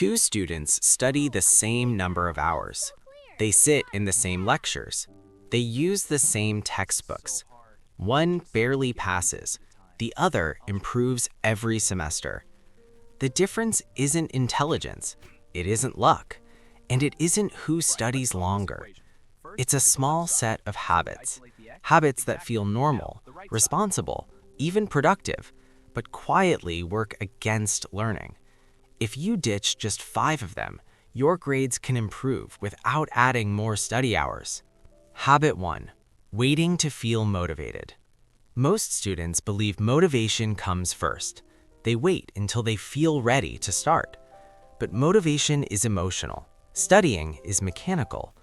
Two students study the same number of hours. They sit in the same lectures. They use the same textbooks. One barely passes. The other improves every semester. The difference isn't intelligence. It isn't luck. And it isn't who studies longer. It's a small set of habits. Habits that feel normal, responsible, even productive, but quietly work against learning. If you ditch just 5 of them, your grades can improve without adding more study hours. Habit 1. Waiting to feel motivated. Most students believe motivation comes first. They wait until they feel ready to start. But motivation is emotional. Studying is mechanical.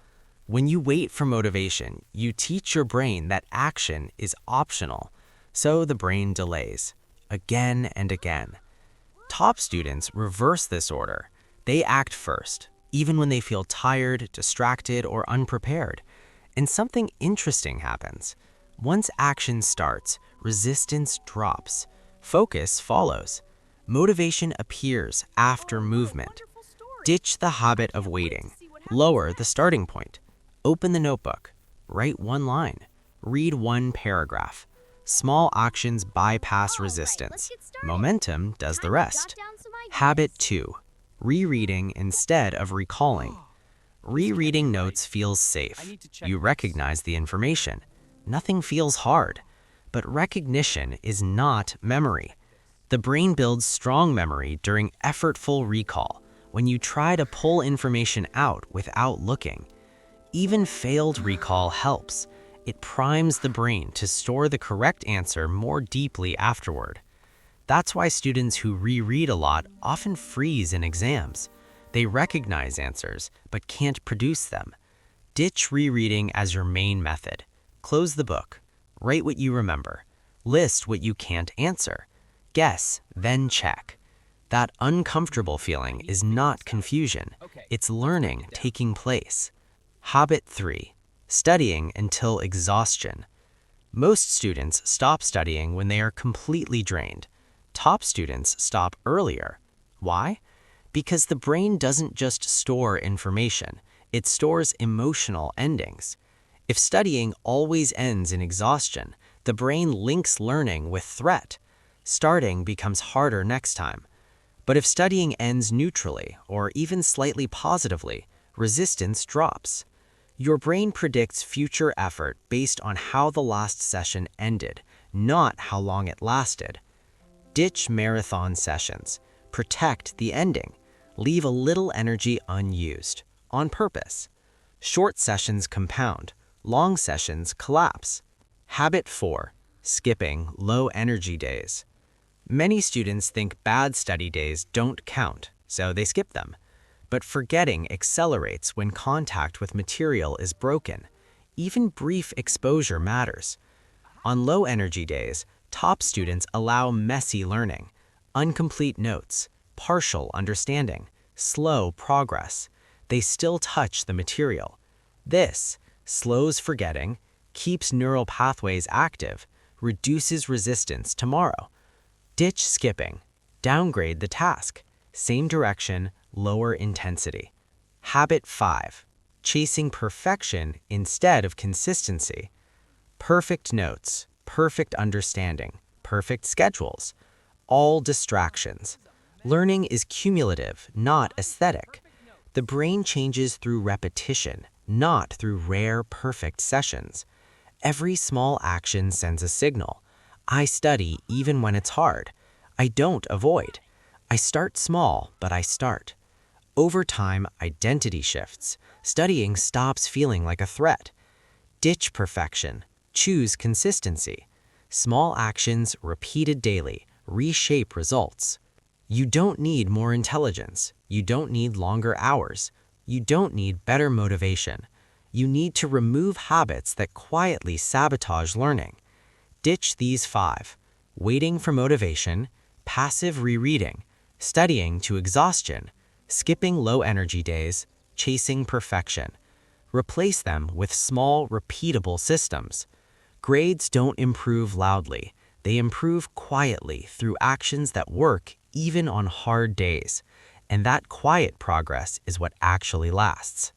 When you wait for motivation, you teach your brain that action is optional, so the brain delays, again and again. Top students reverse this order. They act first, even when they feel tired, distracted, or unprepared. And something interesting happens. Once action starts, resistance drops. Focus follows. Motivation appears after movement. Ditch the habit of waiting. Lower the starting point. Open the notebook. Write 1 line. Read 1 paragraph. Small actions bypass resistance. Momentum does the rest. Habit 2. Rereading instead of recalling. Rereading notes feels safe. You recognize the information. Nothing feels hard. But recognition is not memory. The brain builds strong memory during effortful recall, when you try to pull information out without looking. Even failed recall helps. It primes the brain to store the correct answer more deeply afterward. That's why students who reread a lot often freeze in exams. They recognize answers, but can't produce them. Ditch rereading as your main method. Close the book. Write what you remember. List what you can't answer. Guess, then check. That uncomfortable feeling is not confusion. It's learning taking place. Habit 3. Studying until exhaustion. Most students stop studying when they are completely drained. Top students stop earlier. Why? Because the brain doesn't just store information, it stores emotional endings. If studying always ends in exhaustion, the brain links learning with threat. Starting becomes harder next time. But if studying ends neutrally or even slightly positively, resistance drops. Your brain predicts future effort based on how the last session ended, not how long it lasted. Ditch marathon sessions. Protect the ending. Leave a little energy unused, on purpose. Short sessions compound. Long sessions collapse. Habit 4. Skipping low-energy days. Many students think bad study days don't count, so they skip them. But forgetting accelerates when contact with material is broken. Even brief exposure matters. On low-energy days, top students allow messy learning, incomplete notes, partial understanding, slow progress. They still touch the material. This slows forgetting, keeps neural pathways active, reduces resistance tomorrow. Ditch skipping. Downgrade the task. Same direction, lower intensity. Habit 5. Chasing perfection instead of consistency. Perfect notes, perfect understanding, perfect schedules. All distractions. Learning is cumulative, not aesthetic. The brain changes through repetition, not through rare, perfect sessions. Every small action sends a signal. I study even when it's hard. I don't avoid. I start small, but I start. Over time, identity shifts. Studying stops feeling like a threat. Ditch perfection. Choose consistency. Small actions, repeated daily, reshape results. You don't need more intelligence. You don't need longer hours. You don't need better motivation. You need to remove habits that quietly sabotage learning. Ditch these 5. Waiting for motivation, passive rereading, studying to exhaustion, skipping low-energy days, chasing perfection. Replace them with small, repeatable systems. Grades don't improve loudly. They improve quietly through actions that work even on hard days. And that quiet progress is what actually lasts.